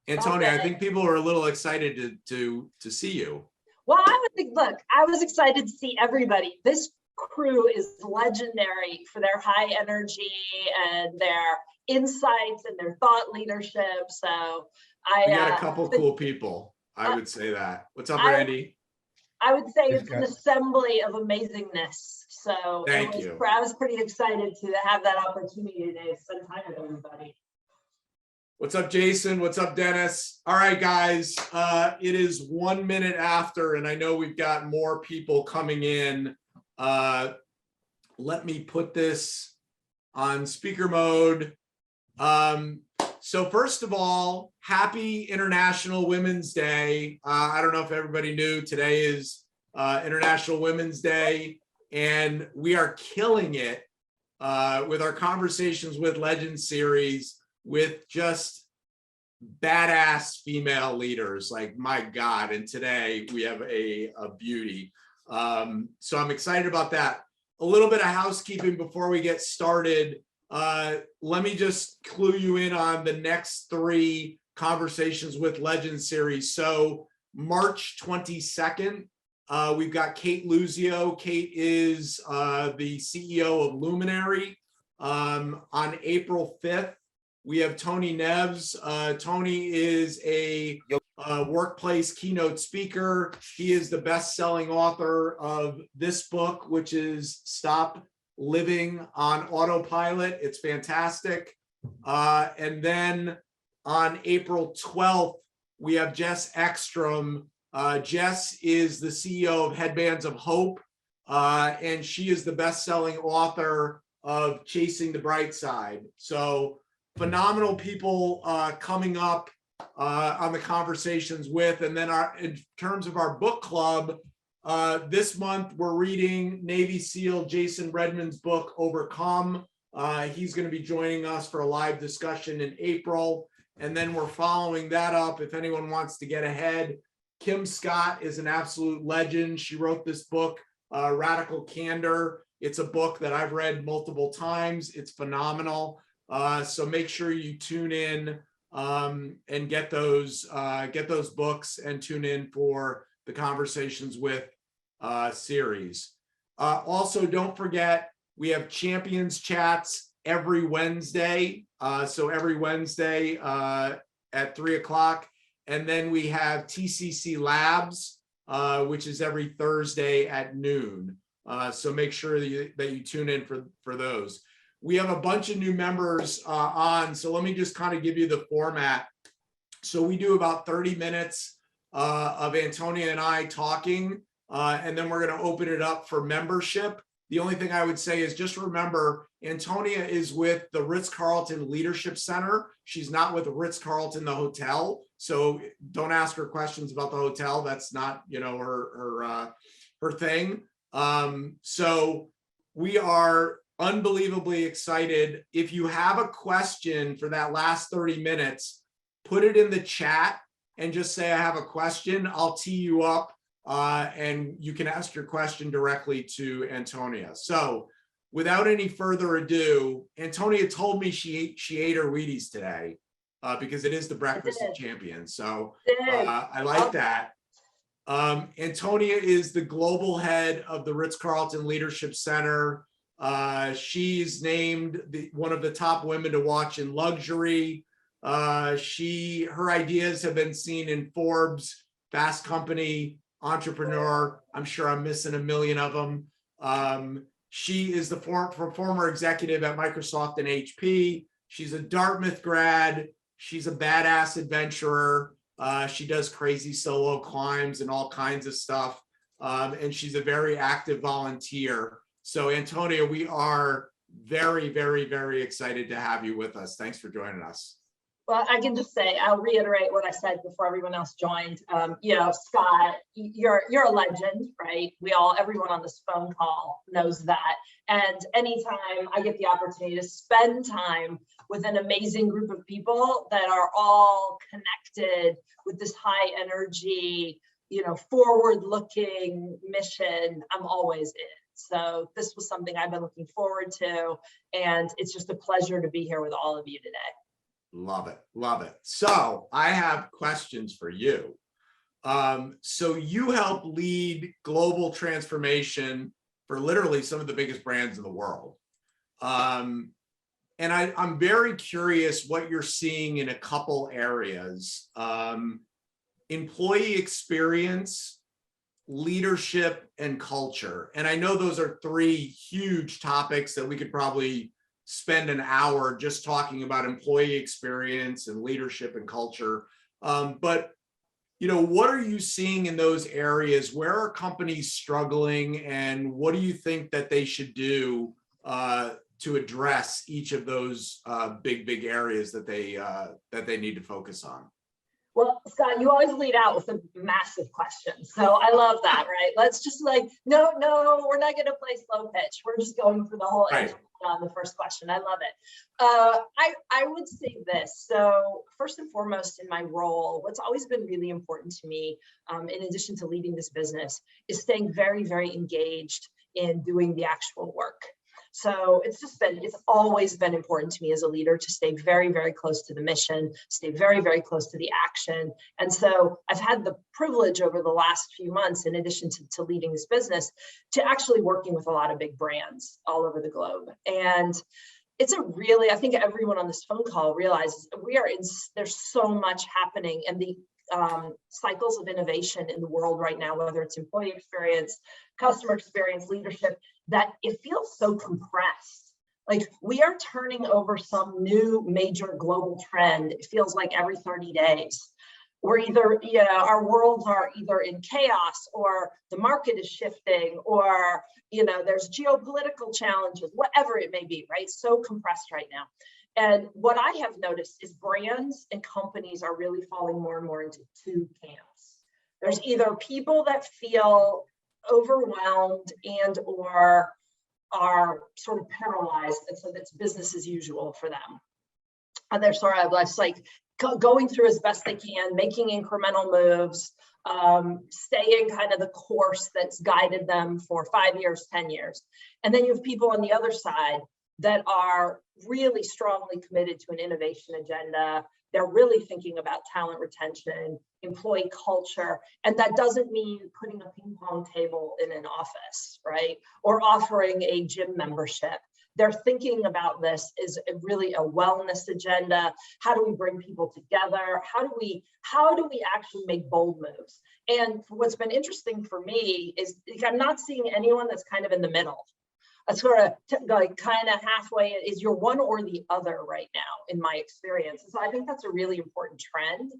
Antonia, I think people are a little excited to see you. Well, look, I was excited to see everybody. This crew is legendary for their high energy and their insights and their thought leadership. So We got a couple cool people. I would say that. What's up, Randy? I would say it's an assembly of amazingness. So thank you. I was pretty excited to have that opportunity today to spend time with everybody. What's up, Jason? What's up, Dennis? All right, guys, it is 1 minute after, and I know we've got more people coming in. Let me put this on speaker mode. So first of all, happy International Women's Day. I don't know if everybody knew today is International Women's Day, and we are killing it with our Conversations with Legends series with just badass female leaders. Like, my God, and today we have a beauty. So I'm excited about that. A little bit of housekeeping before we get started. Let me just clue you in on the next 3 Conversations with Legends series. So March 22nd, we've got Kate Luzio. Kate is the CEO of Luminary. On April 5th, we have Tony Neves. Tony is a workplace keynote speaker. He is the best-selling author of this book, which is Stop Living on Autopilot. It's fantastic. And then on April 12th, we have Jess Ekstrom. Jess is the CEO of Headbands of Hope, and she is the best-selling author of Chasing the Bright Side. So phenomenal people coming up on the Conversations with. And then in terms of our book club, this month we're reading Navy SEAL Jason Redman's book, Overcome. He's going to be joining us for a live discussion in April. And then we're following that up. If anyone wants to get ahead, Kim Scott is an absolute legend. She wrote this book, Radical Candor. It's a book that I've read multiple times. It's phenomenal. So make sure you tune in and get those books and tune in for the Conversations with series. Also, don't forget, we have Champions Chats every Wednesday. So every Wednesday at 3 o'clock. And then we have TCC Labs, which is every Thursday at noon. So make sure that you tune in for those. We have a bunch of new members on, so let me just kind of give you the format. So we do about 30 minutes of Antonia and I talking, and then we're going to open it up for membership. The only thing I would say is just remember, Antonia is with the Ritz-Carlton Leadership Center. She's not with Ritz-Carlton, the hotel. So don't ask her questions about the hotel. That's not, her thing. So we are unbelievably excited. If you have a question for that last 30 minutes, put it in the chat and just say, I have a question. I'll tee you up and you can ask your question directly to Antonia. So without any further ado, Antonia told me she ate her Wheaties today because it is the Breakfast of Champions. So I like that. Antonia is the global head of the Ritz-Carlton Leadership Center. She's named one of the top women to watch in luxury. Her ideas have been seen in Forbes, Fast Company, Entrepreneur. I'm sure I'm missing a million of them. She is the former executive at Microsoft and HP. She's a Dartmouth grad. She's a badass adventurer. She does crazy solo climbs and all kinds of stuff. And she's a very active volunteer. So Antonia, we are very, very, very excited to have you with us. Thanks for joining us. Well, I can just say, I'll reiterate what I said before everyone else joined. Scott, you're a legend, right? Everyone on this phone call knows that. And anytime I get the opportunity to spend time with an amazing group of people that are all connected with this high energy, forward-looking mission, I'm always in. So this was something I've been looking forward to, and it's just a pleasure to be here with all of you today. Love it. Love it. So I have questions for you. So you help lead global transformation for literally some of the biggest brands in the world. And I'm very curious what you're seeing in a couple areas. Employee experience, leadership, and culture. And I know those are three huge topics that we could probably spend an hour just talking about employee experience and leadership and culture. But what are you seeing in those areas? Where are companies struggling, and what do you think that they should do to address each of those big areas that they need to focus on? Well, Scott, you always lead out with a massive question. So I love that, right? Let's just no, we're not going to play slow pitch. We're just going for the whole answer on the first question. I love it. I would say this. So first and foremost in my role, what's always been really important to me, in addition to leading this business, is staying very, very engaged in doing the actual work. So it's always been important to me as a leader to stay very, very close to the mission, stay very, very close to the action. And so I've had the privilege over the last few months, in addition to leading this business, to actually working with a lot of big brands all over the globe. And I think everyone on this phone call realizes there's so much happening, and the cycles of innovation in the world right now, whether it's employee experience, customer experience, leadership, that it feels so compressed. Like we are turning over some new major global trend. It feels like every 30 days. We're our worlds are either in chaos, or the market is shifting, or there's geopolitical challenges, whatever it may be, right? So compressed right now. And what I have noticed is brands and companies are really falling more and more into two camps. There's either people that feel overwhelmed and or are sort of paralyzed, and so that's business as usual for them. And they're sort of going through as best they can, making incremental moves, staying kind of the course that's guided them for 5 years, 10 years. And then you have people on the other side that are really strongly committed to an innovation agenda. They're really thinking about talent retention, employee culture, and that doesn't mean putting a ping pong table in an office, right? Or offering a gym membership. They're thinking about this as really a wellness agenda. How do we bring people together? How do we actually make bold moves? And what's been interesting for me is I'm not seeing anyone that's kind of in the middle. A sort of kind of halfway is you're one or the other right now, in my experience. So I think that's a really important trend.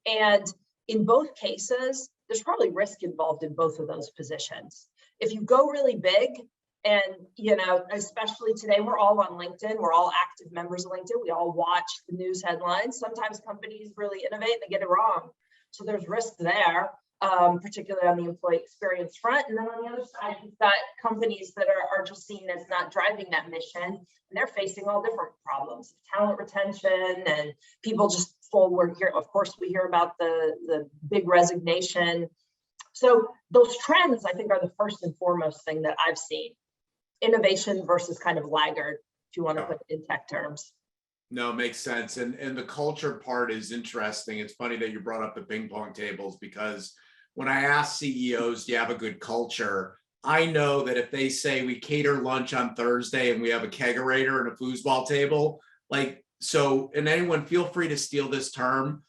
And in both cases, there's probably risk involved in both of those positions. If you go really big, and especially today, we're all on LinkedIn, we're all active members of LinkedIn, we all watch the news headlines. Sometimes companies really innovate, they get it wrong. So there's risk there. Particularly on the employee experience front. And then on the other side, you've got companies that are just seen as not driving that mission, and they're facing all different problems, talent retention, and people just forward here. Of course, we hear about the big resignation. So those trends, I think, are the first and foremost thing that I've seen. Innovation versus kind of laggard, if you want to put it in tech terms. No, makes sense. And the culture part is interesting. It's funny that you brought up the ping pong tables, because when I ask CEOs, do you have a good culture? I know that if they say we cater lunch on Thursday and we have a kegerator and a foosball table, and anyone feel free to steal this term.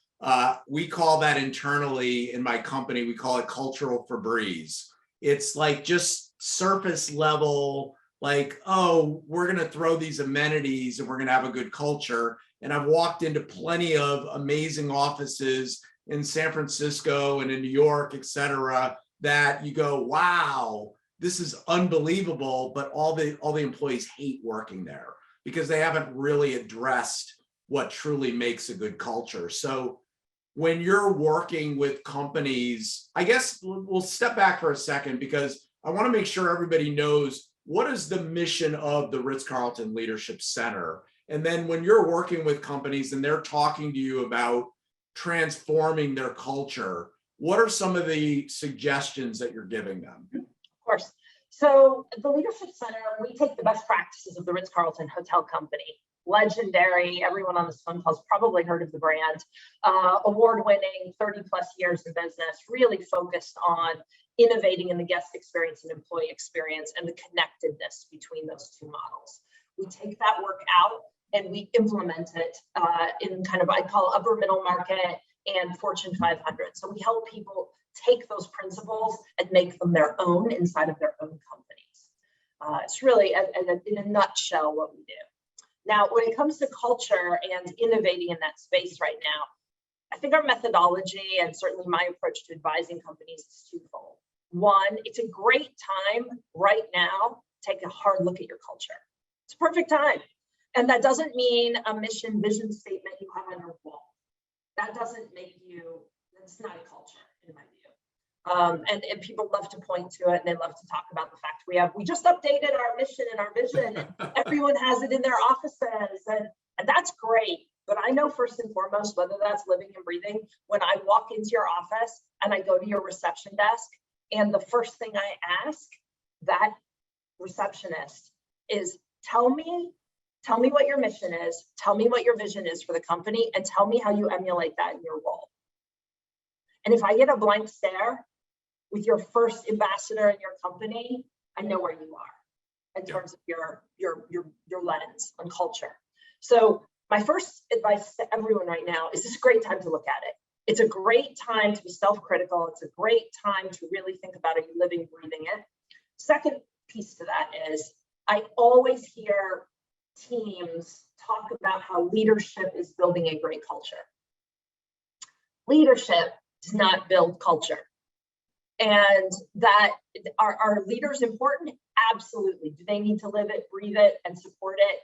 We call that internally in my company, we call it cultural Febreze. It's like just surface level, we're going to throw these amenities and we're going to have a good culture. And I've walked into plenty of amazing offices in San Francisco and in New York, et cetera, that you go, wow, this is unbelievable. But all the employees hate working there because they haven't really addressed what truly makes a good culture. So when you're working with companies, I guess we'll step back for a second, because I want to make sure everybody knows what is the mission of the Ritz-Carlton Leadership Center. And then when you're working with companies and they're talking to you about transforming their culture, what are some of the suggestions that you're giving them? Of course. So at the Leadership Center, we take the best practices of the Ritz-Carlton Hotel Company, legendary. Everyone on this phone call has probably heard of the brand. Award-winning, 30 plus years in business, really focused on innovating in the guest experience and employee experience and the connectedness between those two models. We take that work out and we implement it in kind of, I call upper middle market and Fortune 500. So we help people take those principles and make them their own inside of their own companies. It's really, in a nutshell, what we do. Now, when it comes to culture and innovating in that space right now, I think our methodology and certainly my approach to advising companies is twofold. One, it's a great time right now to take a hard look at your culture. It's a perfect time. And that doesn't mean a mission vision statement you have on your wall. That doesn't make you, it's not a culture in my view. And people love to point to it and they love to talk about the fact we just updated our mission and our vision and everyone has it in their offices and that's great. But I know first and foremost, whether that's living and breathing, when I walk into your office and I go to your reception desk and the first thing I ask that receptionist is tell me what your mission is, tell me what your vision is for the company, and tell me how you emulate that in your role. And if I get a blank stare with your first ambassador in your company, I know where you are in terms of your lens on culture. So my first advice to everyone right now is this is a great time to look at it. It's a great time to be self-critical. It's a great time to really think about it, living, breathing it. Second piece to that is I always hear teams talk about how leadership is building a great culture. Leadership does not build culture. And that are leaders important? Absolutely. Do they need to live it, breathe it, and support it?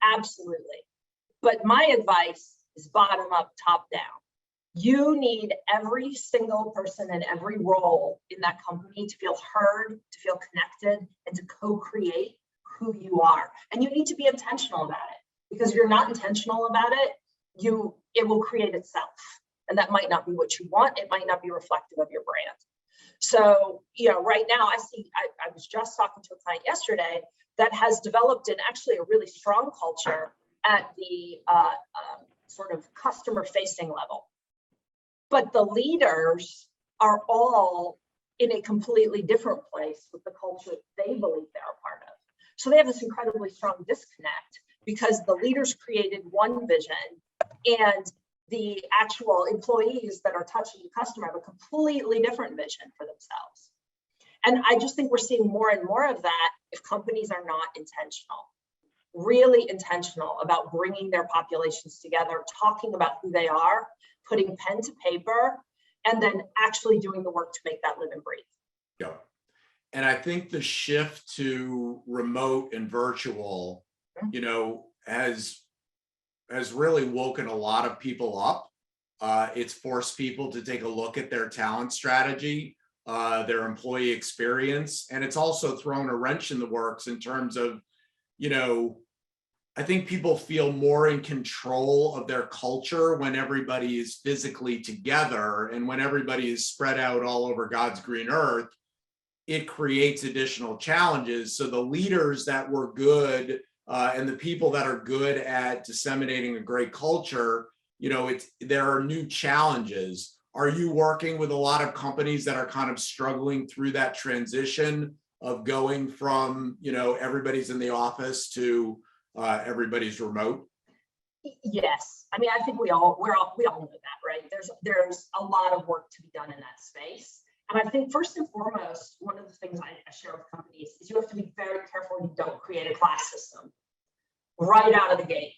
Absolutely. But my advice is bottom up, top down. You need every single person in every role in that company to feel heard, to feel connected, and to co-create who you are. And you need to be intentional about it, because if you're not intentional about it, it will create itself. And that might not be what you want. It might not be reflective of your brand. So, right now I was just talking to a client yesterday that has developed actually a really strong culture at the sort of customer facing level. But the leaders are all in a completely different place with the culture they believe they're a part of. So they have this incredibly strong disconnect because the leaders created one vision and the actual employees that are touching the customer have a completely different vision for themselves. And I just think we're seeing more and more of that if companies are not intentional, really intentional about bringing their populations together, talking about who they are, putting pen to paper, and then actually doing the work to make that live and breathe. Yeah. And I think the shift to remote and virtual, has really woken a lot of people up. It's forced people to take a look at their talent strategy, their employee experience, and it's also thrown a wrench in the works in terms of, I think people feel more in control of their culture when everybody is physically together, and when everybody is spread out all over God's green earth, it creates additional challenges. So the leaders that were good and the people that are good at disseminating a great culture, there are new challenges. Are you working with a lot of companies that are kind of struggling through that transition of going from, everybody's in the office to everybody's remote? Yes. I mean, I think we all know that, right? There's a lot of work to be done in that space. And I think first and foremost, one of the things I share with companies is you have to be very careful you don't create a class system right out of the gate.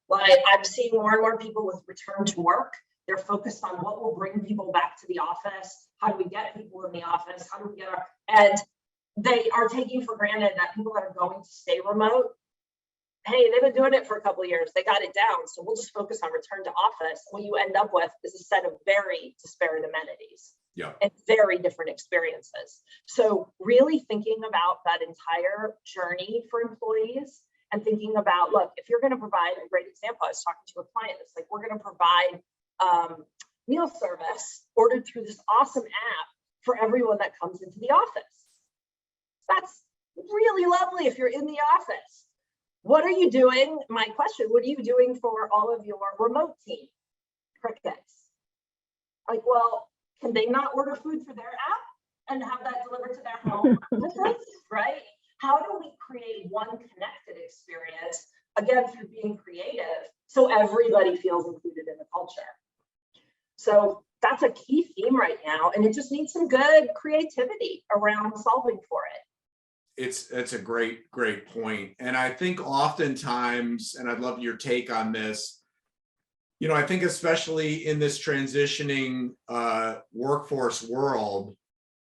Like I'm seeing more and more people with return to work. They're focused on what will bring people back to the office. How do we get people in the office? How do we and they are taking for granted that people that are going to stay remote, hey, they've been doing it for a couple of years. They got it down. So we'll just focus on return to office. What you end up with is a set of very disparate amenities. Yeah. And very different experiences. So really thinking about that entire journey for employees and thinking about, look, if you're going to provide a great example, I was talking to a client that's like, we're going to provide meal service ordered through this awesome app for everyone that comes into the office. That's really lovely if you're in the office. what are you doing? My question, what are you doing for all of your remote team? Crickets. Like, well, can they not order food for their app and have that delivered to their home? Right? How do we create one connected experience, again, through being creative, so everybody feels included in the culture? So that's a key theme right now, and it just needs some good creativity around solving for it. It's a great point. And I think oftentimes, and I'd love your take on this, I think especially in this transitioning workforce world,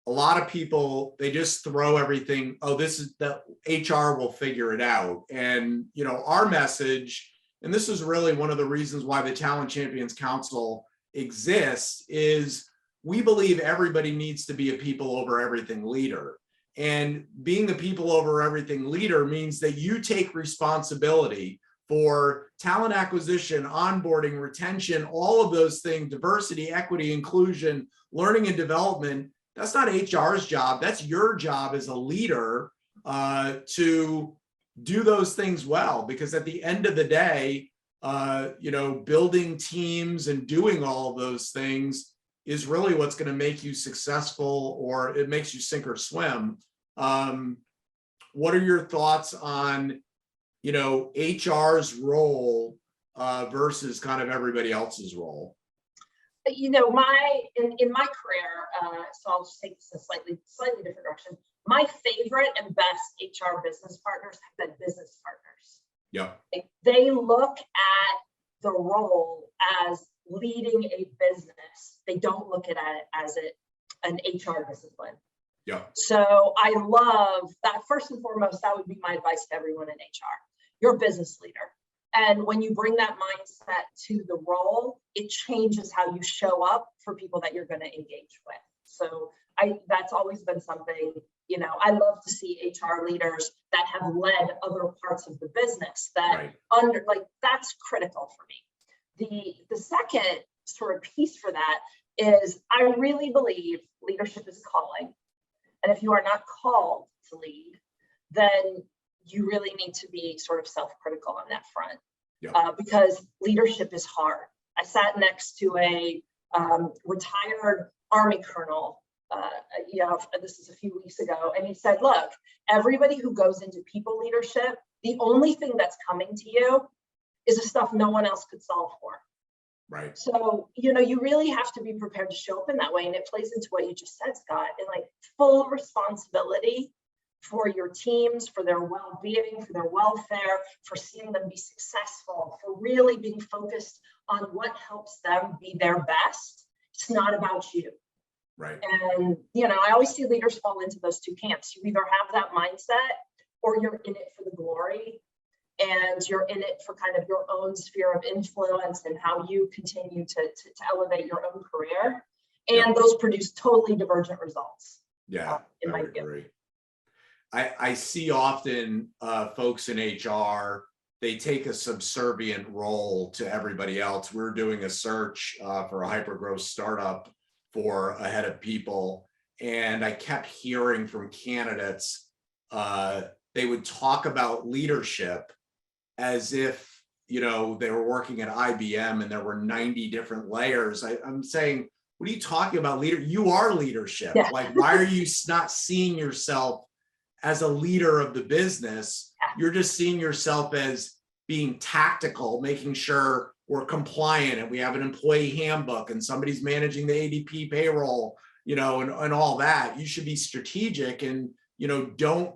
a lot of people, they just throw everything, oh, this is the HR will figure it out. And, our message, and this is really one of the reasons why the Talent Champions Council exists, is we believe everybody needs to be a people over everything leader. And being the people over everything leader means that you take responsibility for talent acquisition, onboarding, retention, all of those things, diversity, equity, inclusion, learning and development. That's not HR's job. That's your job as a leader to do those things well, because at the end of the day, building teams and doing all of those things is really what's going to make you successful, or it makes you sink or swim. What are your thoughts on, HR's role versus kind of everybody else's role? In my career, so I'll just take this in a slightly different direction. My favorite and best HR business partners have been business partners. Yeah. They look at the role as leading a business. They don't look at it as an HR discipline. Yeah. So I love that. First and foremost, that would be my advice to everyone in HR. You're a business leader. And when you bring that mindset to the role, it changes how you show up for people that you're going to engage with. So that's always been something, I love to see HR leaders that have led other parts of the business that that's critical for me. The second sort of piece for that is I really believe leadership is calling. And if you are not called to lead, then you really need to be sort of self-critical on that front. Yeah. Because leadership is hard. I sat next to a retired Army colonel, this is a few weeks ago, and he said, look, everybody who goes into people leadership, the only thing that's coming to you is the stuff no one else could solve for. Right. So, you really have to be prepared to show up in that way. And it plays into what you just said, Scott, and like full responsibility for your teams, for their well-being, for their welfare, for seeing them be successful, for really being focused on what helps them be their best. It's not about you. Right. And, I always see leaders fall into those two camps. You either have that mindset or you're in it for the glory, and you're in it for kind of your own sphere of influence and how you continue to elevate your own career. And those produce totally divergent results. Yeah, I would agree. I see often folks in HR, they take a subservient role to everybody else. We're doing a search for a hypergrowth startup for a head of people. And I kept hearing from candidates, they would talk about leadership as if, they were working at IBM and there were 90 different layers. I'm saying, what are you talking about, leader? You are leadership. Yeah. Like, why are you not seeing yourself as a leader of the business? You're just seeing yourself as being tactical, making sure we're compliant and we have an employee handbook and somebody's managing the ADP payroll, and all that. You should be strategic and, don't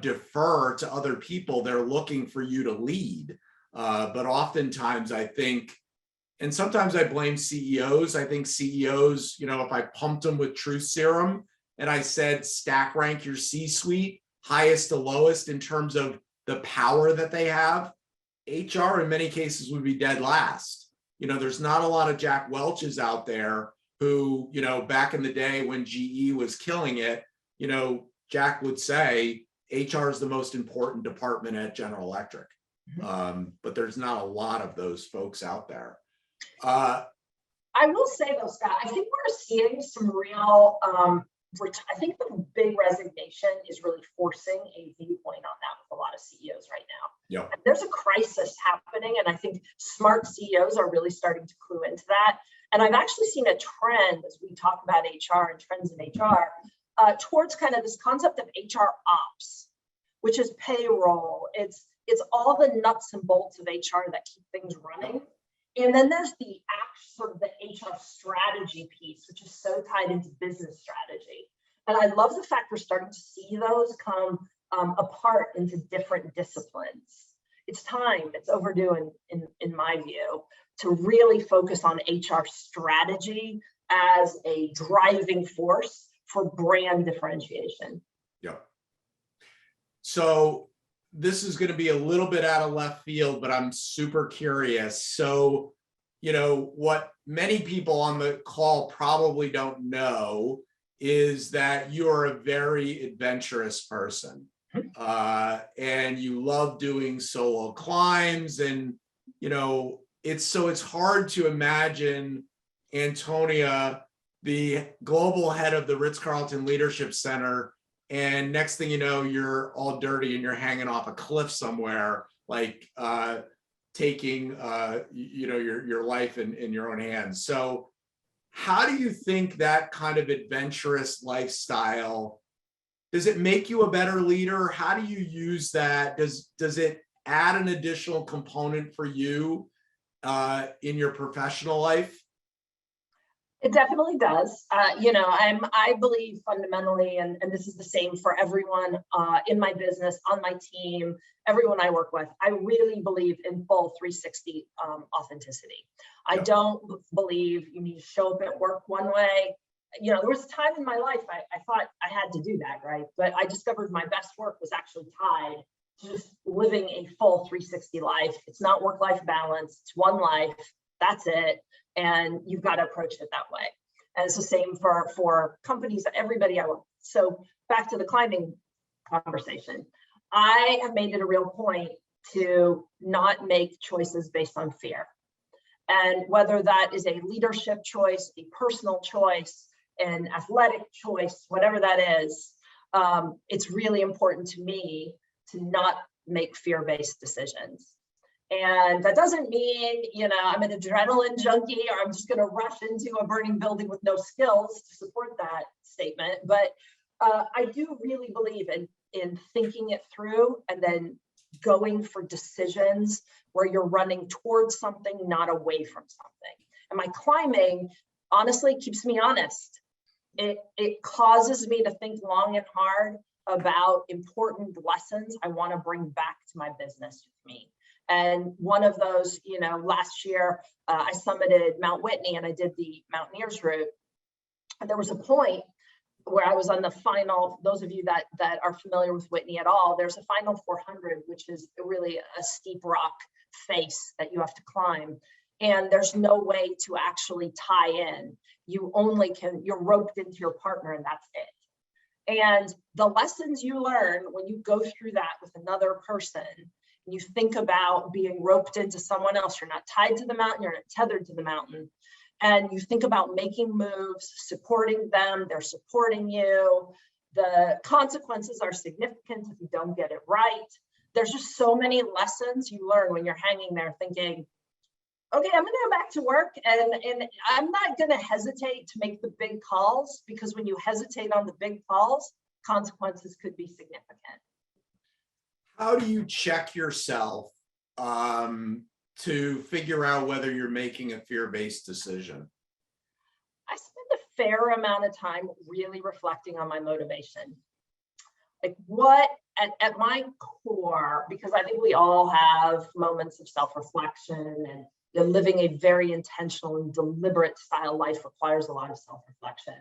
defer to other people. They're looking for you to lead. But oftentimes I think, and sometimes I blame CEOs. I think CEOs, if I pumped them with truth serum and I said, stack rank your C-suite, highest to lowest in terms of the power that they have, HR in many cases would be dead last. There's not a lot of Jack Welches out there who, back in the day when GE was killing it, Jack would say HR is the most important department at General Electric. But there's not a lot of those folks out there. I will say though, Scott, I think we're seeing some real, I think the big resignation is really forcing a viewpoint on that with a lot of CEOs right now. Yeah. And there's a crisis happening, and I think smart CEOs are really starting to clue into that. And I've actually seen a trend as we talk about HR and trends in HR towards kind of this concept of HR ops, which is payroll. It's all the nuts and bolts of HR that keep things running. And then there's the sort of the HR strategy piece, which is so tied into business strategy. And I love the fact we're starting to see those come apart into different disciplines. It's time, it's overdue in my view, to really focus on HR strategy as a driving force for brand differentiation. Yeah. So this is going to be a little bit out of left field, but I'm super curious. So, you know, what many people on the call probably don't know is that you're a very adventurous person. And you love doing solo climbs, and you know, it's hard to imagine Antonia, the global head of the Ritz-Carlton Leadership Center, and next thing you know, you're all dirty and you're hanging off a cliff somewhere, like taking you know, your life in your own hands. So how do you think that kind of adventurous lifestyle, does it make you a better leader? How do you use that? Does it add an additional component for you in your professional life? It definitely does. You know, I believe fundamentally, and this is the same for everyone in my business, on my team, everyone I work with, I really believe in full 360 authenticity. I don't believe you need to show up at work one way. You know, there was a time in my life I thought I had to do that, right? But I discovered my best work was actually tied to just living a full 360 life. It's not work-life balance. It's one life. That's it. And you've got to approach it that way. And it's the same for companies, everybody I work with. So back to the climbing conversation. I have made it a real point to not make choices based on fear. And whether that is a leadership choice, a personal choice, an athletic choice, whatever that is, it's really important to me to not make fear-based decisions. And that doesn't mean, you know, I'm an adrenaline junkie or I'm just going to rush into a burning building with no skills to support that statement. But I do really believe in thinking it through and then going for decisions where you're running towards something, not away from something. And my climbing honestly keeps me honest. It causes me to think long and hard about important lessons I want to bring back to my business with me. And one of those, you know, last year I summited Mount Whitney and I did the Mountaineers route. And there was a point where I was on the final, those of you that are familiar with Whitney at all, there's a final 400, which is really a steep rock face that you have to climb. And there's no way to actually tie in. You're roped into your partner and that's it. And the lessons you learn when you go through that with another person, and you think about being roped into someone else, you're not tied to the mountain, you're not tethered to the mountain. And you think about making moves, supporting them, they're supporting you. The consequences are significant if you don't get it right. There's just so many lessons you learn when you're hanging there thinking, okay, I'm gonna go back to work and I'm not gonna hesitate to make the big calls, because when you hesitate on the big calls, consequences could be significant. How do you check yourself to figure out whether you're making a fear-based decision? I spend a fair amount of time really reflecting on my motivation. Like what at my core, because I think we all have moments of self-reflection, and living a very intentional and deliberate style life requires a lot of self-reflection.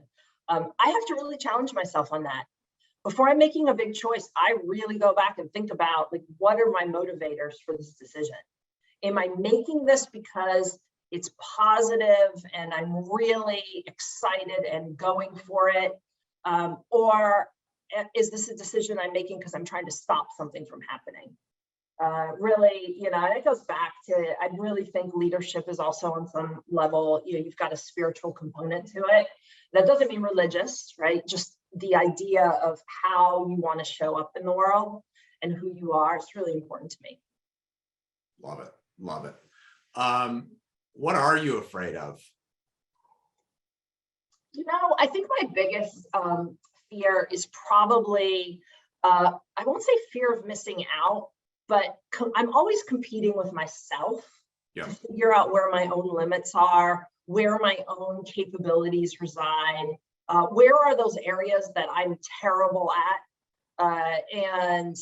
I have to really challenge myself on that. Before I'm making a big choice, I really go back and think about, like, what are my motivators for this decision? Am I making this because it's positive and I'm really excited and going for it? Or is this a decision I'm making because I'm trying to stop something from happening? Really, you know, it goes back to, I really think leadership is also on some level, you know, you've got a spiritual component to it. That doesn't mean religious, right? Just the idea of how you want to show up in the world. and who you are. It's really important to me. Love it. Love it. What are you afraid of? I think my biggest fear is probably, I won't say fear of missing out, but I'm always competing with myself to figure out where my own limits are, where my own capabilities reside, where are those areas that I'm terrible at, and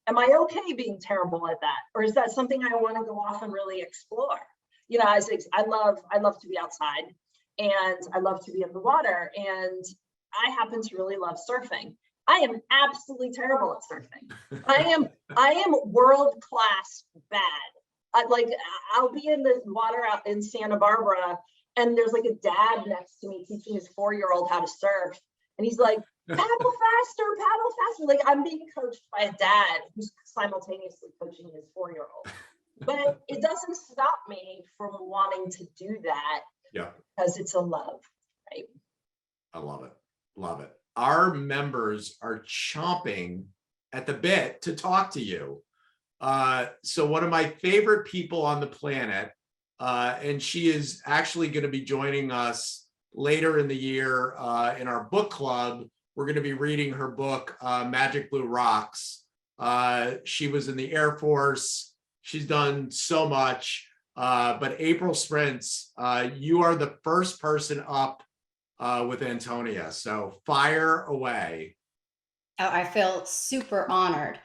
am I okay being terrible at that, or is that something I want to go off and really explore? I love to be outside, and I love to be in the water, and I happen to really love surfing. I am absolutely terrible at surfing. I am world class bad. I'll be in the water out in Santa Barbara, and there's like a dad next to me teaching his 4-year-old how to surf, and he's like, paddle faster, paddle faster. Like, I'm being coached by a dad who's simultaneously coaching his 4-year-old. But it doesn't stop me from wanting to do that. Yeah. Because it's a love, right? I love it. Love it. Our members are chomping at the bit to talk to you. So one of my favorite people on the planet, and she is actually going to be joining us later in the year in our book club. We're going to be reading her book, Magic Blue Rocks. She was in the Air Force. She's done so much. But April Sprints, you are the first person up with Antonia. So fire away. Oh, I feel super honored.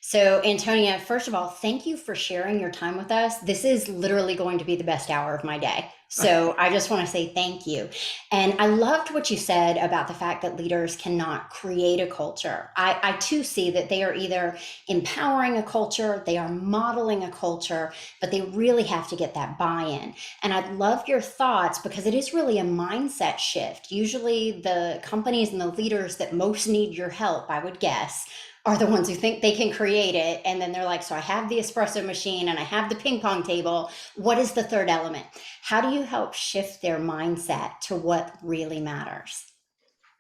So Antonia, first of all, thank you for sharing your time with us. This is literally going to be the best hour of my day. So I just want to say thank you. And I loved what you said about the fact that leaders cannot create a culture. I too see that they are either empowering a culture, they are modeling a culture, but they really have to get that buy-in. And I'd love your thoughts, because it is really a mindset shift. Usually the companies and the leaders that most need your help, I would guess, are the ones who think they can create it. And then they're like, so I have the espresso machine and I have the ping pong table. What is the third element? How do you help shift their mindset to what really matters?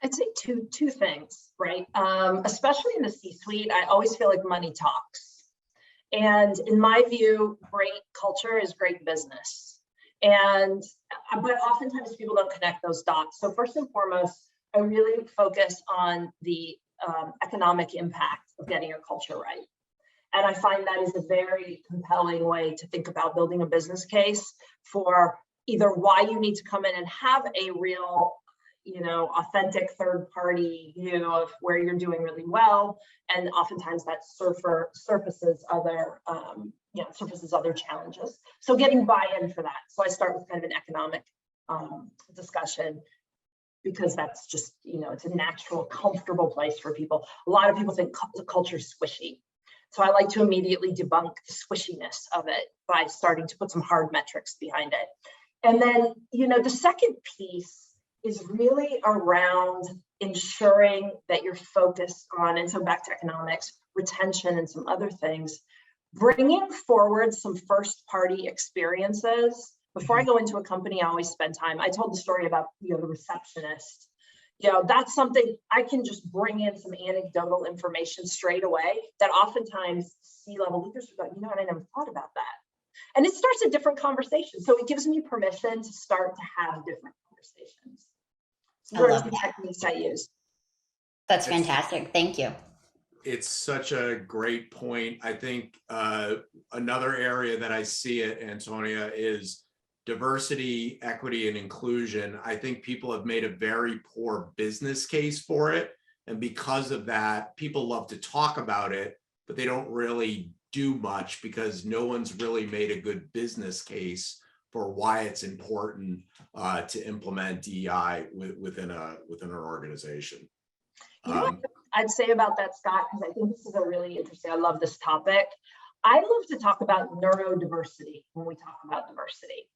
I'd say two things, right? Especially in the C-suite, I always feel like money talks. And in my view, great culture is great business. But oftentimes people don't connect those dots. So first and foremost, I really focus on the economic impact of getting your culture right. And I find that is a very compelling way to think about building a business case for either why you need to come in and have a real, authentic third party view of where you're doing really well. And oftentimes that surfaces other challenges. So getting buy-in for that. So I start with kind of an economic discussion, because that's just, it's a natural, comfortable place for people. A lot of people think the culture is squishy. So I like to immediately debunk the squishiness of it by starting to put some hard metrics behind it. And then, the second piece is really around ensuring that you're focused on, and so back to economics, retention and some other things, bringing forward some first party experiences. Before I go into a company, I always spend time. I told the story about, the receptionist. That's something I can just bring in some anecdotal information straight away that oftentimes C-level leaders will go, I never thought about that. And it starts a different conversation. So it gives me permission to start to have different conversations. So those are the techniques I use. That's fantastic. Thank you. It's such a great point. I think another area that I see it, Antonia, is diversity, equity, and inclusion. I think people have made a very poor business case for it. And because of that, people love to talk about it, but they don't really do much because no one's really made a good business case for why it's important to implement DEI within an organization. What I'd say about that, Scott, because I think this is a really interesting, I love this topic. I love to talk about neurodiversity when we talk about diversity.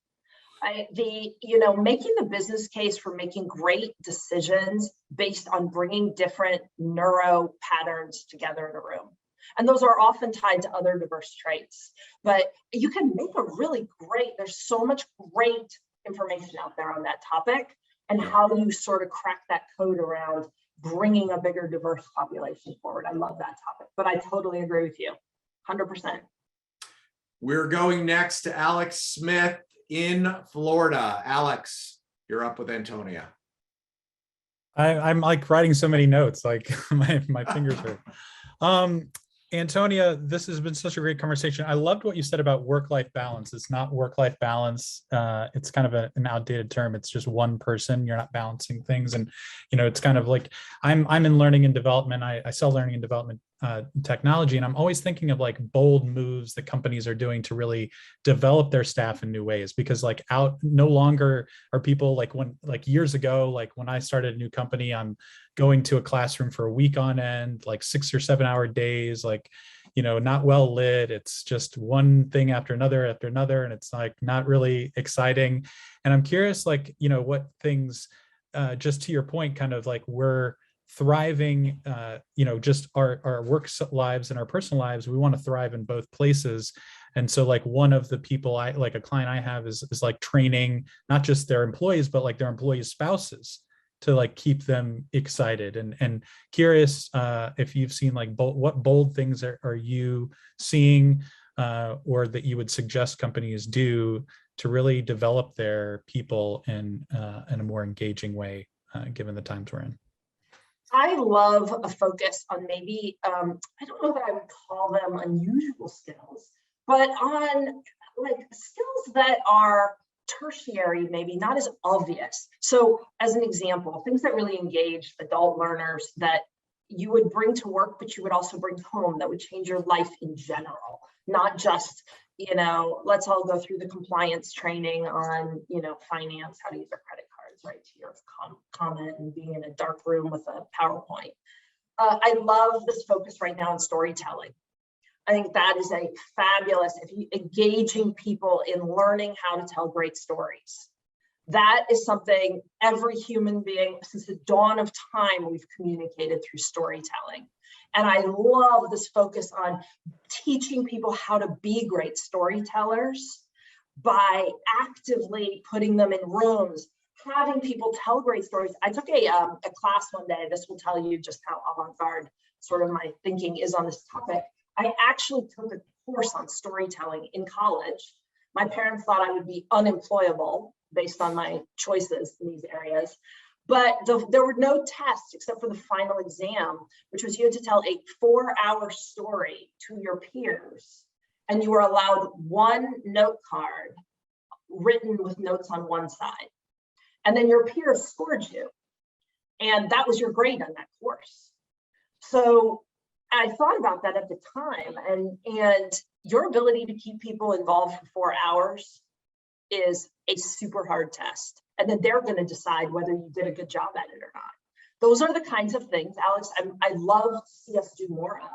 Making the business case for making great decisions based on bringing different neuro patterns together in a room. And those are often tied to other diverse traits, but you can make a really great, there's so much great information out there on that topic, and how you sort of crack that code around bringing a bigger diverse population forward. I love that topic, but I totally agree with you, 100%. We're going next to Alex Smith in Florida. Alex, you're up with Antonia. I'm like writing so many notes, like my fingers hurt. Antonia, this has been such a great conversation. I loved what you said about work-life balance. It's not work-life balance. It's kind of an outdated term. It's just one person. You're not balancing things. And, you know, it's kind of like, I'm in learning and development. I sell learning and development technology. And I'm always thinking of like bold moves that companies are doing to really develop their staff in new ways, because like no longer are people like years ago, like when I started a new company, I'm going to a classroom for a week on end, like 6 or 7 hour days, like, you know, not well lit. It's just one thing after another. And it's like not really exciting. And I'm curious, like, you know, what things, just to your point, kind of like we're thriving, you know, just our work lives and our personal lives, we want to thrive in both places. And so like one of the people like a client I have is like training, not just their employees, but like their employees' spouses to like keep them excited, and curious if you've seen like what bold things are you seeing or that you would suggest companies do to really develop their people in a more engaging way, given the times we're in. I love a focus on maybe, I don't know that I would call them unusual skills, but on like skills that are tertiary, maybe not as obvious. So as an example, things that really engage adult learners that you would bring to work, but you would also bring home, that would change your life in general, not just, you know, let's all go through the compliance training on, you know, finance, how to use our credit cards, right, to your comment and being in a dark room with a PowerPoint. I love this focus right now on storytelling. I think that is a fabulous, if you engaging people in learning how to tell great stories. That is something every human being since the dawn of time we've communicated through storytelling. And I love this focus on teaching people how to be great storytellers by actively putting them in rooms, having people tell great stories. I took a class one day. This will tell you just how avant-garde sort of my thinking is on this topic. I actually took a course on storytelling in college. My parents thought I would be unemployable based on my choices in these areas. But there were no tests except for the final exam, which was you had to tell a 4-hour story to your peers. And you were allowed one note card written with notes on one side. And then your peers scored you. And that was your grade on that course. So I thought about that at the time, and your ability to keep people involved for 4 hours is a super hard test. And then they're going to decide whether you did a good job at it or not. Those are the kinds of things, Alex, I love to see us do more of.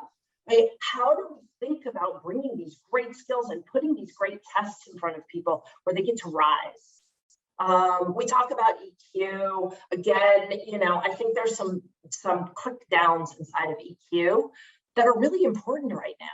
Right? How do we think about bringing these great skills and putting these great tests in front of people where they get to rise? We talk about EQ again. You know, I think there's some click downs inside of EQ that are really important right now.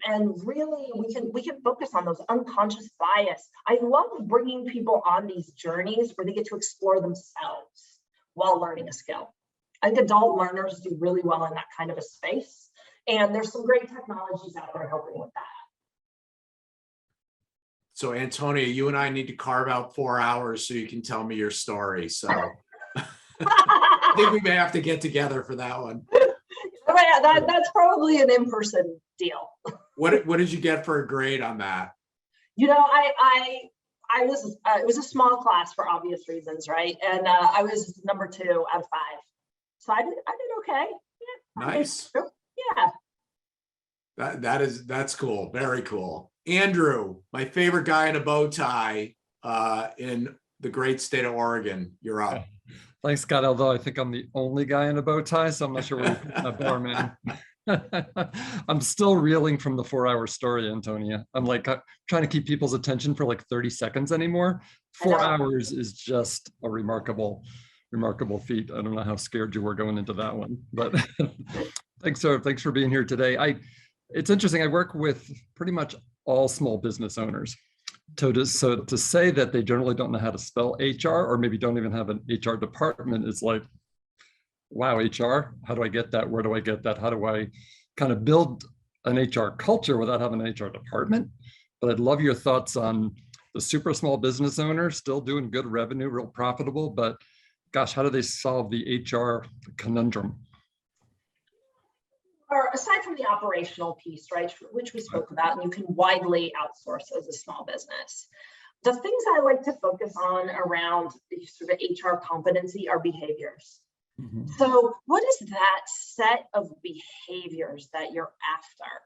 And really, we can focus on those unconscious bias. I love bringing people on these journeys where they get to explore themselves while learning a skill. I think adult learners do really well in that kind of a space, and there's some great technologies out there helping with that. So Antonia, you and I need to carve out 4 hours so you can tell me your story. So I think we may have to get together for that one. That's probably an in-person deal. What did you get for a grade on that? You know, I was it was a small class for obvious reasons, right? And I was number 2 out of 5, so I did okay. Yeah, nice. Yeah. That's cool. Very cool. Andrew, my favorite guy in a bow tie in the great state of Oregon. You're up. Thanks, Scott. Although I think I'm the only guy in a bow tie, so I'm not sure where you put that bar, man. I'm still reeling from the 4-hour story, Antonia. I'm like trying to keep people's attention for like 30 seconds anymore. 4 hours is just a remarkable feat. I don't know how scared you were going into that one, but thanks for being here today. It's interesting. I work with pretty much all small business owners. So to say that they generally don't know how to spell HR, or maybe don't even have an HR department, is like, wow, HR, how do I get that? Where do I get that? How do I kind of build an HR culture without having an HR department? But I'd love your thoughts on the super small business owner still doing good revenue, real profitable, but gosh, how do they solve the HR conundrum? Or aside from the operational piece, right, which we spoke about, and you can widely outsource as a small business. The things I like to focus on around the sort of HR competency are behaviors. Mhm. So what is that set of behaviors that you're after?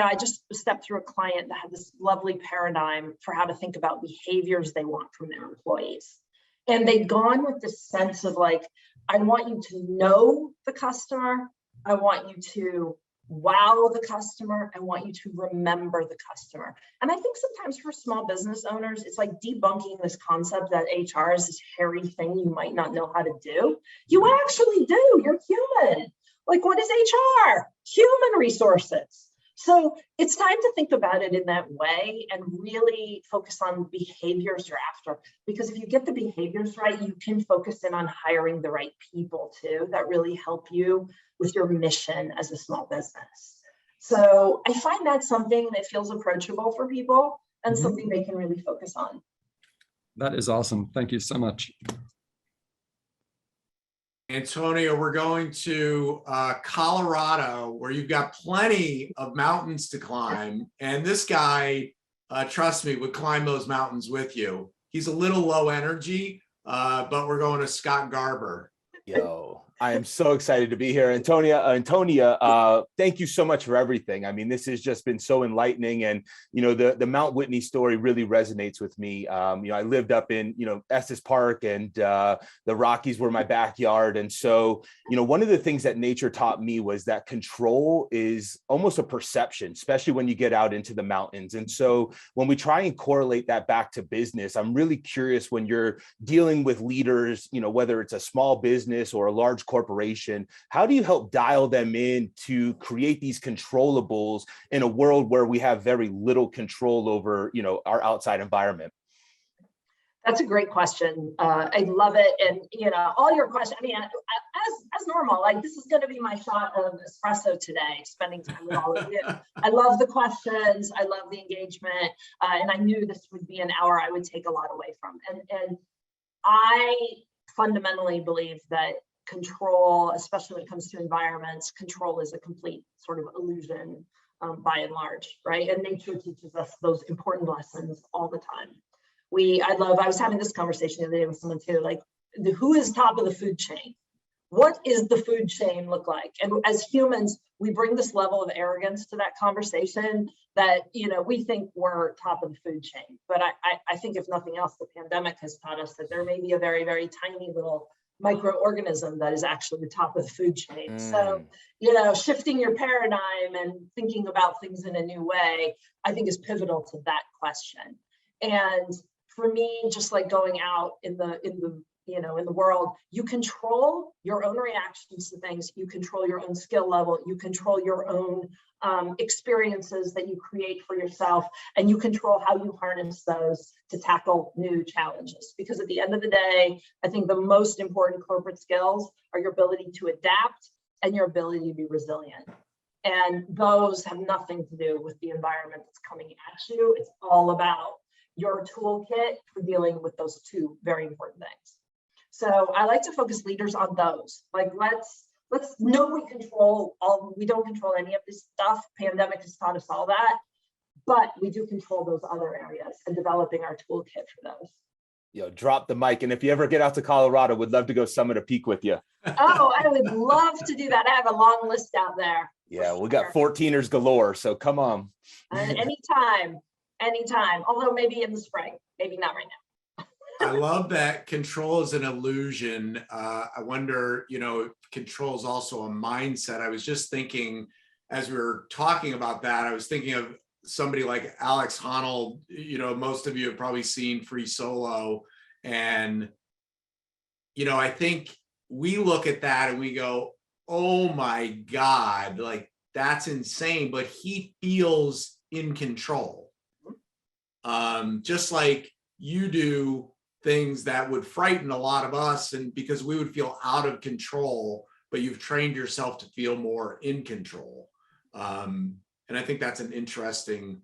I just stepped through a client that had this lovely paradigm for how to think about behaviors they want from their employees. And they'd gone with this sense of like, I want you to know the customer. I want you to wow the customer. I want you to remember the customer. And I think sometimes for small business owners, it's like debunking this concept that HR is this hairy thing you might not know how to do. You actually do. You're human. Like, what is HR? Human resources. So it's time to think about it in that way and really focus on behaviors you're after. Because if you get the behaviors right, you can focus in on hiring the right people too, that really help you with your mission as a small business. So I find that something that feels approachable for people and something they can really focus on. That is awesome. Thank you so much. Antonia, we're going to Colorado, where you've got plenty of mountains to climb. And this guy, trust me, would climb those mountains with you. He's a little low energy, but we're going to Scott Garber. Yo, I am so excited to be here. Antonia, thank you so much for everything. I mean, this has just been so enlightening. And, the Mount Whitney story really resonates with me. I lived up in, Estes Park, and the Rockies were my backyard. And so, one of the things that nature taught me was that control is almost a perception, especially when you get out into the mountains. And so when we try and correlate that back to business, I'm really curious when you're dealing with leaders, whether it's a small business or a large corporation, how do you help dial them in to create these controllables in a world where we have very little control over, our outside environment? That's a great question. I love it. And, all your questions, I mean, as normal, like this is going to be my shot of espresso today, spending time with all of you. I love the questions. I love the engagement. And I knew this would be an hour I would take a lot away from. And I fundamentally believe that control, especially when it comes to environments, control is a complete sort of illusion by and large, right? And nature teaches us those important lessons all the time. I was having this conversation the other day with someone too, like who is top of the food chain? What is the food chain look like? And as humans, we bring this level of arrogance to that conversation that, we think we're top of the food chain. But I think if nothing else, the pandemic has taught us that there may be a very, very tiny little microorganism that is actually the top of the food chain. So, shifting your paradigm and thinking about things in a new way, I think is pivotal to that question. And for me, just like going out in the world, you control your own reactions to things, you control your own skill level, you control your own experiences that you create for yourself, and you control how you harness those to tackle new challenges. Because at the end of the day, I think the most important corporate skills are your ability to adapt and your ability to be resilient. And those have nothing to do with the environment that's coming at you. It's all about your toolkit for dealing with those two very important things. So I like to focus leaders on those. Like, let's know we don't control any of this stuff. Pandemic has taught us all that, but we do control those other areas and developing our toolkit for those. Drop the mic. And if you ever get out to Colorado, would love to go summit a peak with you. Oh, I would love to do that. I have a long list out there. Yeah, we got 14ers galore, so come on. And anytime, although maybe in the spring, maybe not right now. I love that control is an illusion. I wonder, control is also a mindset. I was just thinking, as we were talking about that, I was thinking of somebody like Alex Honnold. Most of you have probably seen Free Solo. And, I think we look at that and we go, oh my God, like that's insane. But he feels in control. Just like you do things that would frighten a lot of us, and because we would feel out of control, but you've trained yourself to feel more in control. And I think that's an interesting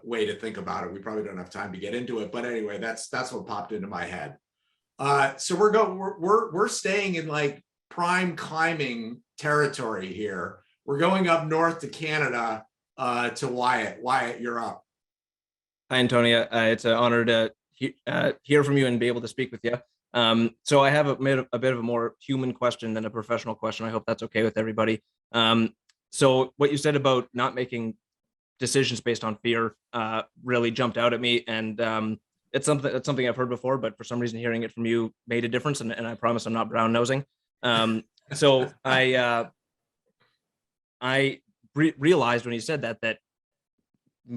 way to think about it. We probably don't have time to get into it, but anyway, that's what popped into my head. So we're staying in like prime climbing territory here. We're going up north to Canada to Wyatt. Wyatt, you're up. Hi, Antonia. It's an honor to hear from you and be able to speak with you. So I have a bit of a more human question than a professional question. I hope that's okay with everybody. So what you said about not making decisions based on fear really jumped out at me, and it's something I've heard before, but for some reason hearing it from you made a difference, and I promise I'm not brown nosing. So I realized when you said that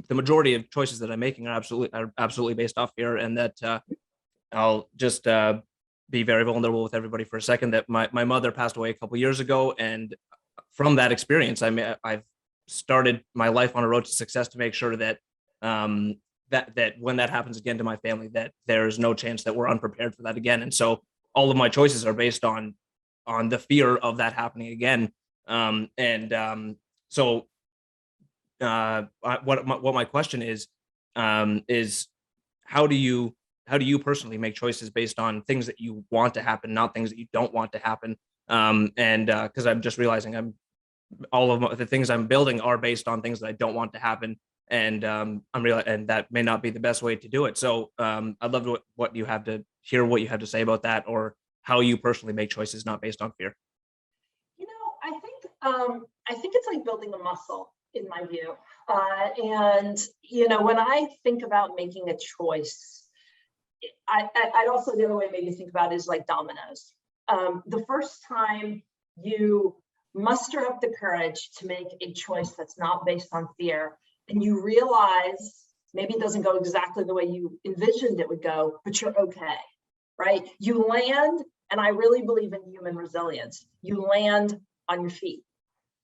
the majority of choices that I'm making are absolutely based off fear, and that I'll just be very vulnerable with everybody for a second. That my mother passed away a couple years ago, and from that experience, I've started my life on a road to success to make sure that that when that happens again to my family, that there is no chance that we're unprepared for that again. And so all of my choices are based on the fear of that happening again. So what my question is how do you personally make choices based on things that you want to happen, not things that you don't want to happen? Because I'm just realizing all of the things I'm building are based on things that I don't want to happen, and and that may not be the best way to do it. So I'd love what you have to say about that, or how you personally make choices not based on fear. You know, I think it's like building a muscle, in my view. And you know, when I think about making a choice, I'd also, the other way maybe think about it is like dominoes. The first time you muster up the courage to make a choice that's not based on fear, and you realize maybe it doesn't go exactly the way you envisioned it would go, but you're okay, right? You land, and I really believe in human resilience. You land on your feet.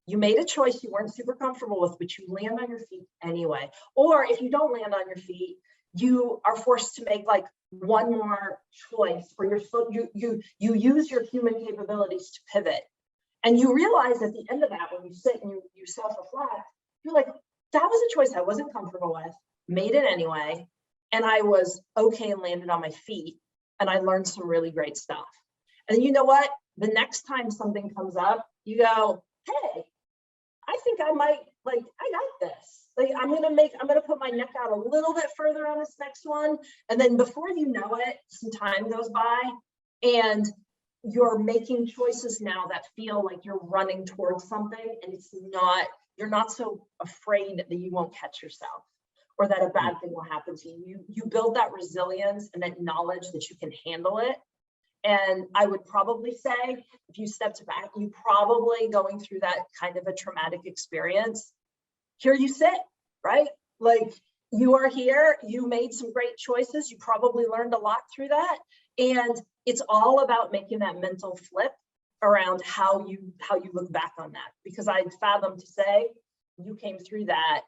You made a choice you weren't super comfortable with, but you land on your feet anyway. Or if you don't land on your feet, you are forced to make like one more choice, or you use your human capabilities to pivot. And you realize at the end of that, when you sit and you self-reflect, you're like, that was a choice I wasn't comfortable with, made it anyway, and I was okay and landed on my feet, and I learned some really great stuff. And you know what? The next time something comes up, you go, hey, I think I might, like, I got this. Like, I'm gonna put my neck out a little bit further on this next one. And then before you know it, some time goes by, and you're making choices now that feel like you're running towards something, and you're not so afraid that you won't catch yourself, or that a bad thing will happen to you. You build that resilience and that knowledge that you can handle it. And I would probably say, if you stepped back, you probably going through that kind of a traumatic experience, here you sit, right? Like, you are here, you made some great choices, you probably learned a lot through that. And it's all about making that mental flip around how you look back on that. Because I'd fathom to say, you came through that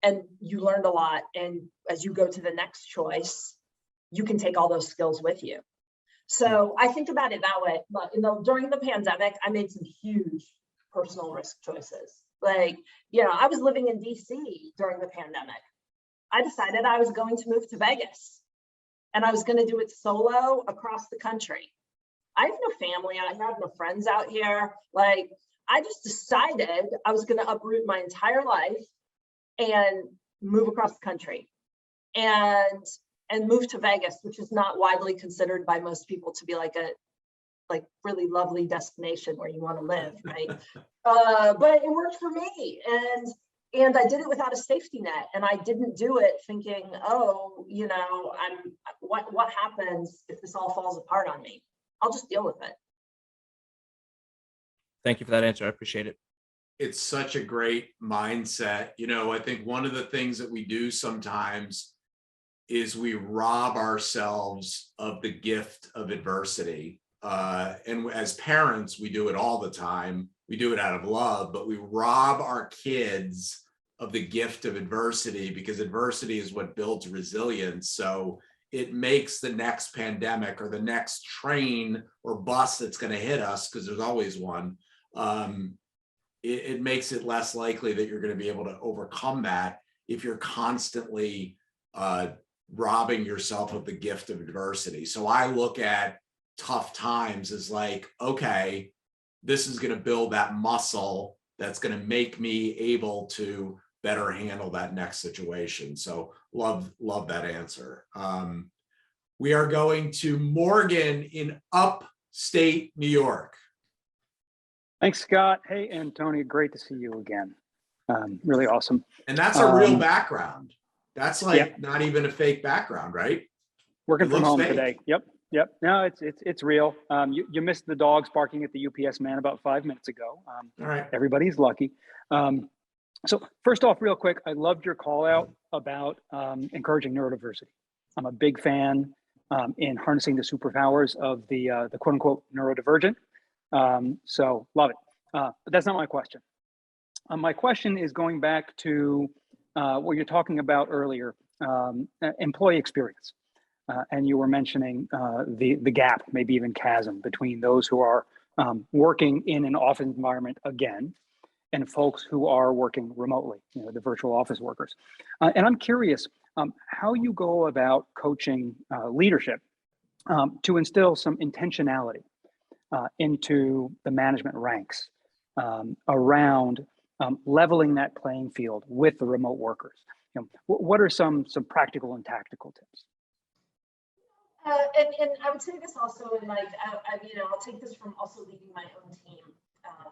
and you learned a lot. And as you go to the next choice, you can take all those skills with you. So I think about it that way. During the pandemic, I made some huge personal risk choices. Like, you know, I was living in DC during the pandemic. I decided I was going to move to Vegas, and I was going to do it solo across the country. I have no family out here, I have no friends out here. Like, I just decided I was going to uproot my entire life and move across the country and move to Vegas, which is not widely considered by most people to be like a really lovely destination where you want to live, right? But it worked for me, and I did it without a safety net, and I didn't do it thinking, oh, you know, what happens if this all falls apart on me? I'll just deal with it. Thank you for that answer. I appreciate it. It's such a great mindset. You know, I think one of the things that we do sometimes is we rob ourselves of the gift of adversity. And as parents, we do it all the time. We do it out of love, but we rob our kids of the gift of adversity, because adversity is what builds resilience. So it makes the next pandemic or the next train or bus that's going to hit us, because there's always one, it makes it less likely that you're going to be able to overcome that if you're constantly robbing yourself of the gift of adversity. So I look at tough times as like, okay, this is going to build that muscle that's going to make me able to better handle that next situation. So love that answer. We are going to Morgan in upstate New York. Thanks, Scott. Hey, Antonia, great to see you again. Really awesome. And that's a real background. That's like not even a fake background, right? Working It from looks home fake. today. Yep. No, it's real. You missed the dogs barking at the UPS man about 5 minutes ago. All right. Everybody's lucky. So first off, real quick, I loved your call out about encouraging neurodiversity. I'm a big fan in harnessing the superpowers of the quote unquote neurodivergent. So love it. But that's not my question. My question is going back to what you're talking about earlier, employee experience. And you were mentioning the gap, maybe even chasm between those who are working in an office environment again, and folks who are working remotely, the virtual office workers. And I'm curious how you go about coaching leadership to instill some intentionality into the management ranks around leveling that playing field with the remote workers. What are some practical and tactical tips? And I would say this also in like, I'll take this from also leading my own team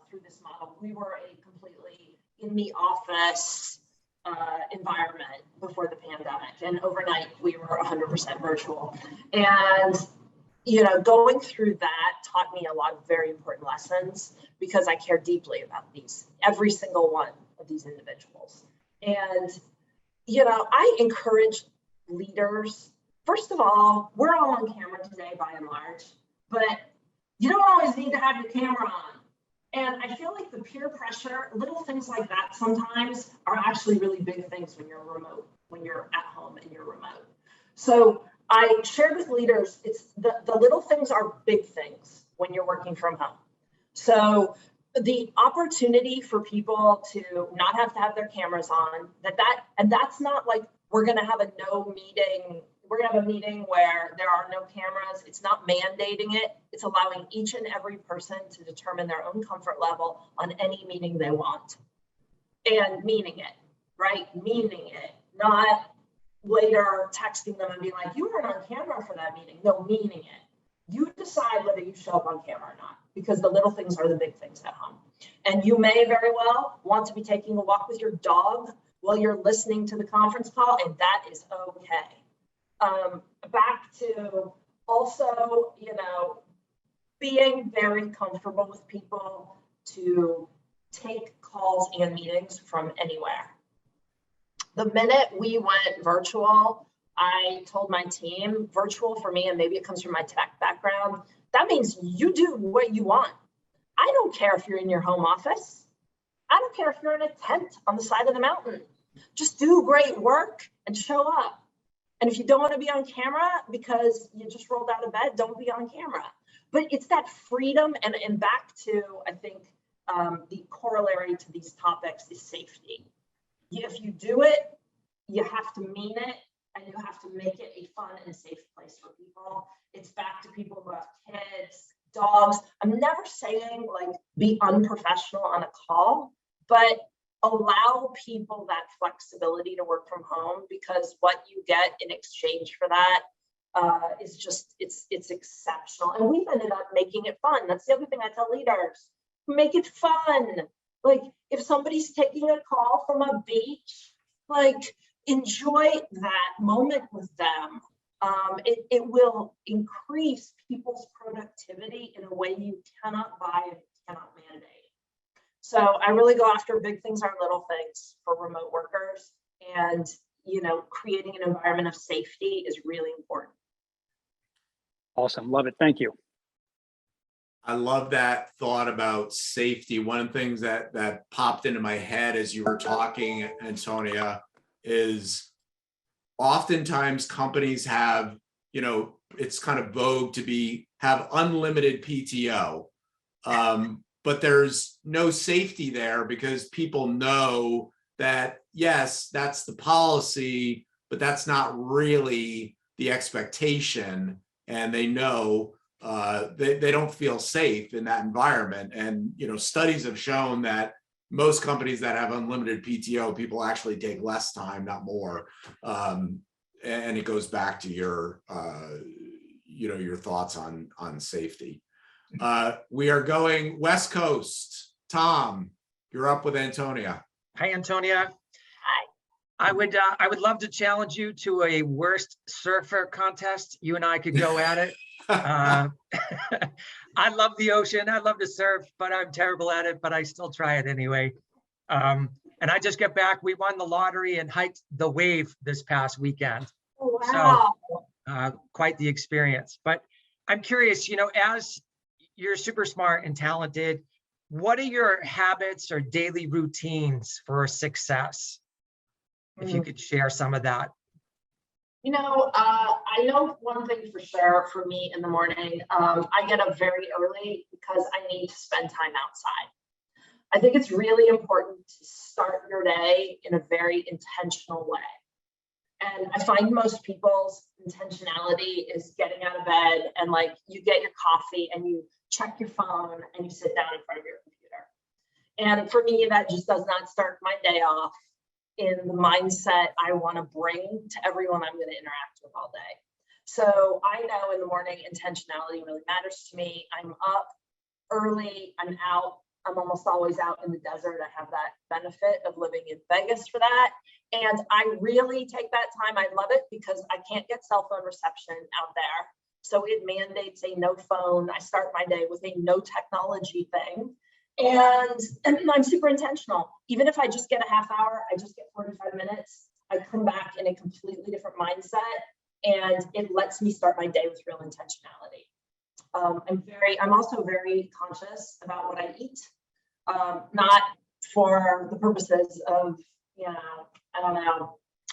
through this model. We were a completely in the office environment before the pandemic, and overnight we were 100% virtual. And going through that taught me a lot of very important lessons, because I care deeply about every single one of these individuals. And I encourage leaders. First of all, we're all on camera today by and large, but you don't always need to have your camera on. And I feel like the peer pressure, little things like that sometimes are actually really big things when you're remote, when you're at home and you're remote. So I shared with leaders, it's the little things are big things when you're working from home. So the opportunity for people to not have to have their cameras on, and that's not like we're going to have a no meeting. We're going to have a meeting where there are no cameras. It's not mandating it. It's allowing each and every person to determine their own comfort level on any meeting they want. And meaning it, right? Meaning it, not later texting them and being like, you weren't on camera for that meeting. No, meaning it. You decide whether you show up on camera or not, because the little things are the big things at home. And you may very well want to be taking a walk with your dog while you're listening to the conference call, and that is okay. Back to also, being very comfortable with people to take calls and meetings from anywhere. The minute we went virtual, I told my team, virtual for me, and maybe it comes from my tech background, that means you do what you want. I don't care if you're in your home office. I don't care if you're in a tent on the side of the mountain. Just do great work and show up. And if you don't want to be on camera because you just rolled out of bed, don't be on camera. But it's that freedom, and back to, I think, the corollary to these topics is safety. If you do it, you have to mean it, and you have to make it a fun and safe place for people. It's back to people who have kids, dogs. I'm never saying like be unprofessional on a call, but allow people that flexibility to work from home, because what you get in exchange for that is just, it's exceptional. And we've ended up making it fun. That's the other thing I tell leaders, make it fun. Like if somebody's taking a call from a beach, like enjoy that moment with them. It will increase people's productivity in a way you cannot buy and cannot mandate. So I really go after big things are little things for remote workers, and creating an environment of safety is really important. Awesome, love it, thank you. I love that thought about safety. One of the things that popped into my head as you were talking, Antonia, is oftentimes companies have it's kind of vogue to have unlimited PTO. But there's no safety there because people know that, yes, that's the policy, but that's not really the expectation. And they know they don't feel safe in that environment. And, studies have shown that most companies that have unlimited PTO, people actually take less time, not more. And it goes back to your thoughts on safety. We are going West Coast. Tom, you're up with Antonia. Hi, Antonia. Hi. I would love to challenge you to a worst surfer contest. You and I could go at it. I love the ocean. I love to surf, but I'm terrible at it, but I still try it anyway. And I just get back. We won the lottery and hiked the wave this past weekend. Oh, wow. So quite the experience. But I'm curious, as you're super smart and talented, what are your habits or daily routines for success? If you could share some of that. I know one thing for sure for me in the morning, I get up very early because I need to spend time outside. I think it's really important to start your day in a very intentional way. And I find most people's intentionality is getting out of bed and you get your coffee and you check your phone and you sit down in front of your computer. And for me, that just does not start my day off in the mindset I want to bring to everyone I'm going to interact with all day. So I know in the morning, intentionality really matters to me. I'm up early, I'm out. I'm almost always out in the desert. I have that benefit of living in Vegas for that. And I really take that time. I love it because I can't get cell phone reception out there. So it mandates a no phone. I start my day with a no technology thing. And I'm super intentional. Even if I just get a half hour, I just get 45 minutes, I come back in a completely different mindset and it lets me start my day with real intentionality. I'm also very conscious about what I eat, not for the purposes of,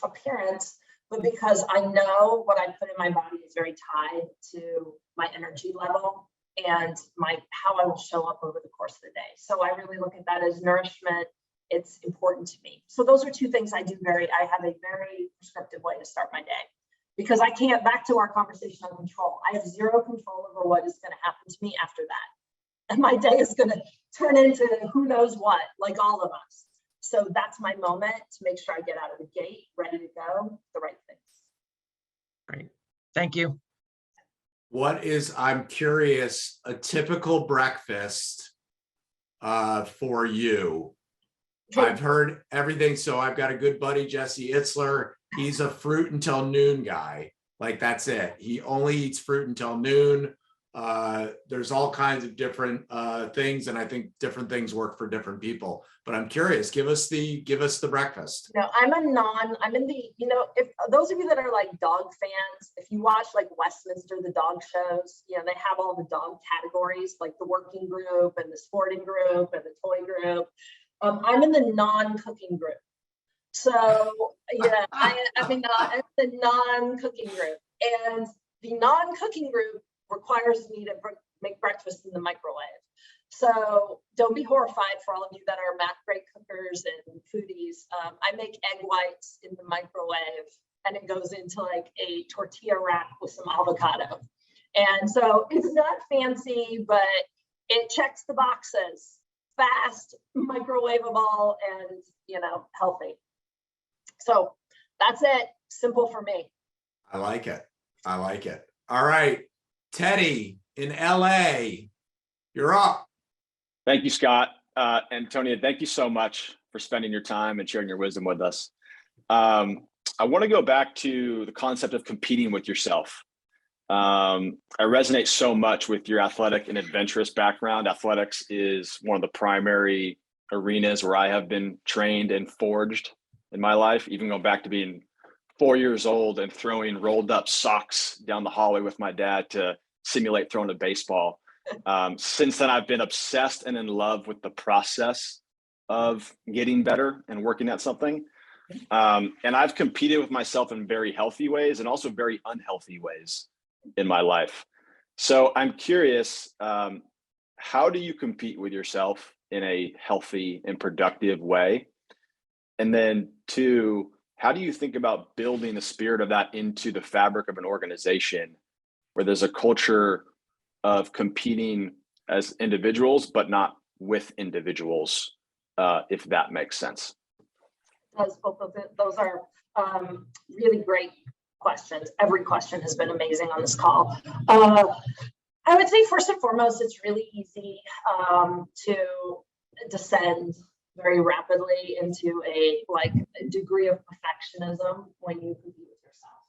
appearance, but because I know what I put in my body is very tied to my energy level and how I will show up over the course of the day. So I really look at that as nourishment. It's important to me. So those are two things I have a very prescriptive way to start my day. Because I can't, back to our conversation on control, I have zero control over what is going to happen to me after that. And my day is going to turn into who knows what, like all of us. So that's my moment to make sure I get out of the gate, ready to go, the right things. Great. Thank you. I'm curious, a typical breakfast for you? I've heard everything. So I've got a good buddy, Jesse Itzler. He's a fruit until noon guy. That's it. He only eats fruit until noon. There's all kinds of different things, and I think different things work for different people. But I'm curious. Give us the breakfast. I'm in the, if those of you that are dog fans, if you watch Westminster, the dog shows, they have all the dog categories, like the working group and the sporting group and the toy group. I'm in the non-cooking group. So I'm the non-cooking group, and the non-cooking group requires me to make breakfast in the microwave. So don't be horrified for all of you that are great cookers and foodies. I make egg whites in the microwave, and it goes into a tortilla wrap with some avocado. And so it's not fancy, but it checks the boxes. Fast, microwavable, and healthy. So that's it. Simple for me. I like it. All right, Teddy in LA, you're up. Thank you, Scott. Antonia, thank you so much for spending your time and sharing your wisdom with us. I want to go back to the concept of competing with yourself. I resonate so much with your athletic and adventurous background. Athletics is one of the primary arenas where I have been trained and forged in my life, even going back to being 4 years old and throwing rolled up socks down the hallway with my dad to simulate throwing a baseball. Since then, I've been obsessed and in love with the process of getting better and working at something. And I've competed with myself in very healthy ways and also very unhealthy ways in my life. So I'm curious, how do you compete with yourself in a healthy and productive way? And then two, how do you think about building the spirit of that into the fabric of an organization where there's a culture of competing as individuals, but not with individuals, if that makes sense? Both of those are really great questions. Every question has been amazing on this call. I would say first and foremost, it's really easy to descend very rapidly into a degree of perfectionism when you compete with yourself.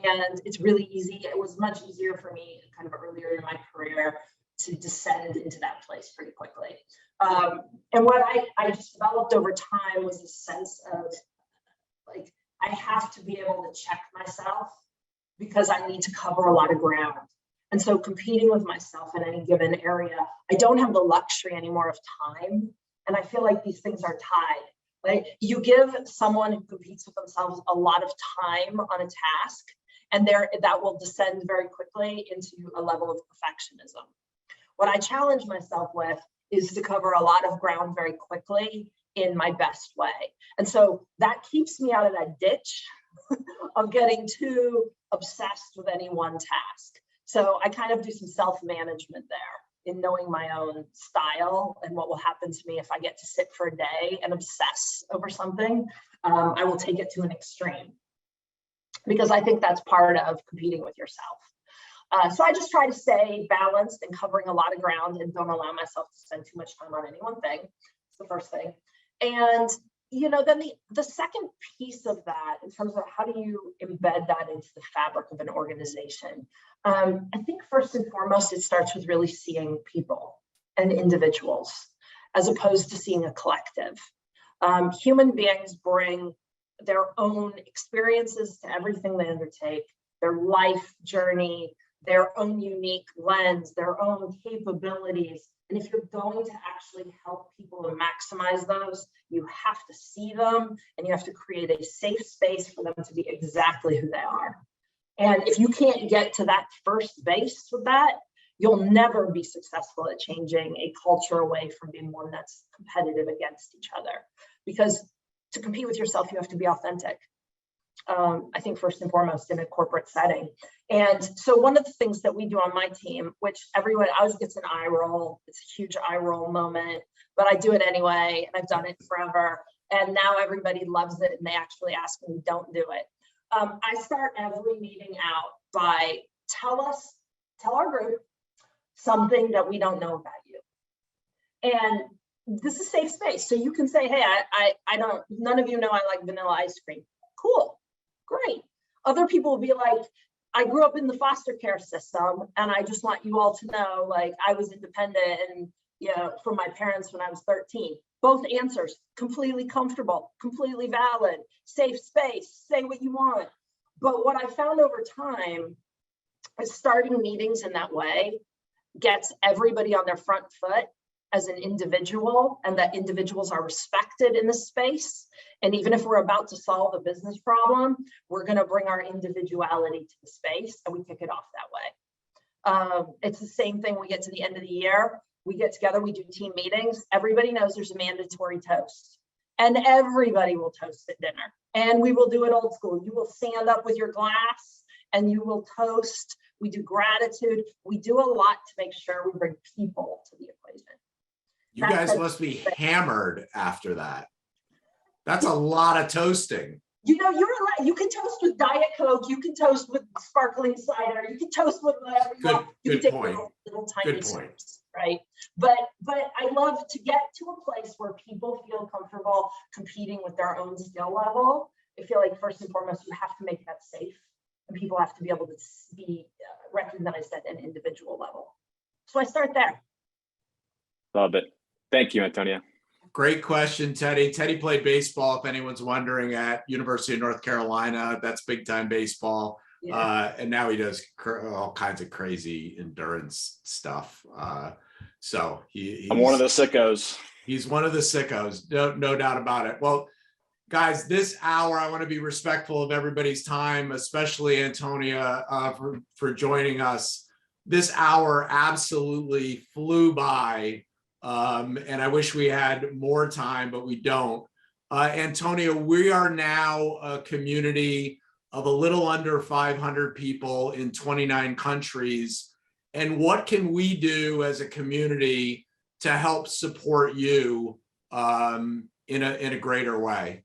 And it's really easy. It was much easier for me kind of earlier in my career to descend into that place pretty quickly. And what I just developed over time was a sense of I have to be able to check myself because I need to cover a lot of ground. And so competing with myself in any given area, I don't have the luxury anymore of time. And I feel like these things are tied. Like you give someone who competes with themselves a lot of time on a task, and that will descend very quickly into a level of perfectionism. What I challenge myself with is to cover a lot of ground very quickly in my best way. And so that keeps me out of that ditch of getting too obsessed with any one task. So I kind of do some self-management there in knowing my own style and what will happen to me if I get to sit for a day and obsess over something. I will take it to an extreme because I think that's part of competing with yourself. So I just try to stay balanced and covering a lot of ground and don't allow myself to spend too much time on any one thing. It's the first thing. And then the second piece of that, in terms of how do you embed that into the fabric of an organization, I think first and foremost, it starts with really seeing people and individuals as opposed to seeing a collective. Human beings bring their own experiences to everything they undertake, their life journey, their own unique lens, their own capabilities. And if you're going to actually help people and maximize those, you have to see them and you have to create a safe space for them to be exactly who they are. And if you can't get to that first base with that, you'll never be successful at changing a culture away from being one that's competitive against each other. Because to compete with yourself, you have to be authentic. I think first and foremost in a corporate setting. And so one of the things that we do on my team, which everyone always gets an eye roll, it's a huge eye roll moment, but I do it anyway, and I've done it forever. And now everybody loves it and they actually ask me, don't do it. I start every meeting out by tell our group something that we don't know about you. And this is safe space. So you can say, hey, none of you know I like vanilla ice cream. Cool, great. Other people will be like, I grew up in the foster care system and I just want you all to know, like, I was independent and, from my parents when I was 13. Both answers, completely comfortable, completely valid, safe space, say what you want. But what I found over time is starting meetings in that way gets everybody on their front foot as an individual, and that individuals are respected in this space. And even if we're about to solve a business problem, we're going to bring our individuality to the space and we kick it off that way. It's the same thing. We get to the end of the year, we get together, we do team meetings. Everybody knows there's a mandatory toast and everybody will toast at dinner, and we will do it old school. You will stand up with your glass and you will toast. We do gratitude. We do a lot to make sure we bring people to the equation. You guys must be hammered after that. That's a lot of toasting. You're allowed, you can toast with Diet Coke, you can toast with sparkling cider, you can toast with whatever you want. You can take little tiny sips, right? But I love to get to a place where people feel comfortable competing with their own skill level. I feel like first and foremost, you have to make that safe, and people have to be able to be recognized at an individual level. So I start there. Love it. Thank you, Antonia. Great question, Teddy. Teddy played baseball, if anyone's wondering, at University of North Carolina. That's big time baseball. Yeah. And now he does all kinds of crazy endurance stuff. So he's I'm one of the sickos. He's one of the sickos, no doubt about it. Well, Guys, this hour, I want to be respectful of everybody's time, especially Antonia, for joining us. This hour absolutely flew by, and I wish we had more time, but we don't. Antonia, we are now a community of a little under 500 people in 29 countries. And what can we do as a community to help support you in a greater way?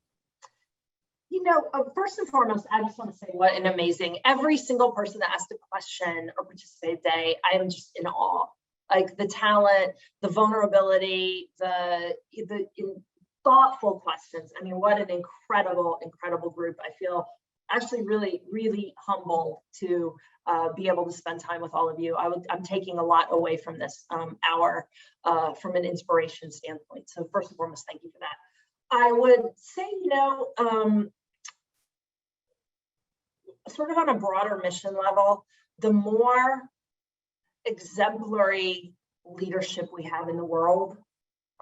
You know, first and foremost, I just want to say what an amazing, every single person that asked a question or participated today, I am just in awe. Like the talent, the vulnerability, the thoughtful questions. I mean, what an incredible, incredible group. I feel actually really, really humbled to be able to spend time with all of you. I'm taking a lot away from this hour from an inspiration standpoint. So first and foremost, thank you for that. I would say, you know, sort of on a broader mission level, the more exemplary leadership we have in the world,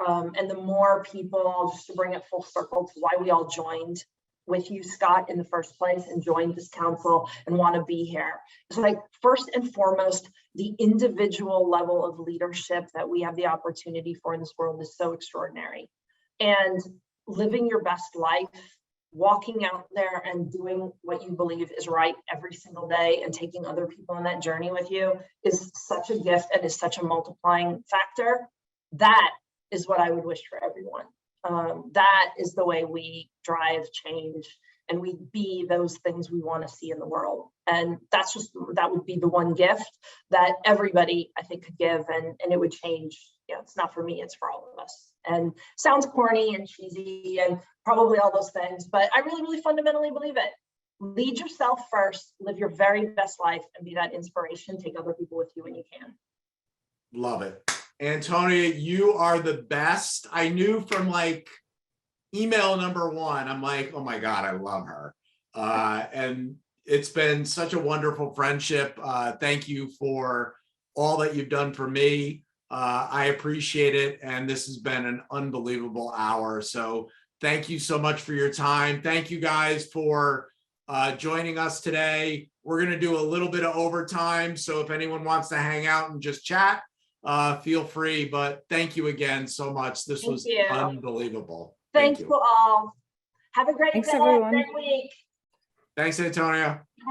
and the more people, just to bring it full circle to why we all joined with you, Scott, in the first place and joined this council and want to be here. It's like, first and foremost, the individual level of leadership that we have the opportunity for in this world is so extraordinary. And living your best life, walking out there and doing what you believe is right every single day and taking other people on that journey with you is such a gift and is such a multiplying factor. That is what I would wish for everyone. That is the way we drive change and we be those things we want to see in the world. And that's just, that would be the one gift that everybody I think could give, and it would change. You know, it's not for me, it's for all of us. And sounds corny and cheesy and probably all those things, but I really, really fundamentally believe it. Lead yourself first, live your very best life, and be that inspiration. Take other people with you when you can. Love it. Antonia, you are the best. I knew from like email number one, I'm like, oh my God, I love her. And it's been such a wonderful friendship. Thank you for all that you've done for me. I appreciate it. And this has been an unbelievable hour. So thank you so much for your time. Thank you guys for joining us today. We're going to do a little bit of overtime. So if anyone wants to hang out and just chat, feel free. But thank you again so much. This was unbelievable. Thank you all. Have a great day, great week. Thanks, Antonia.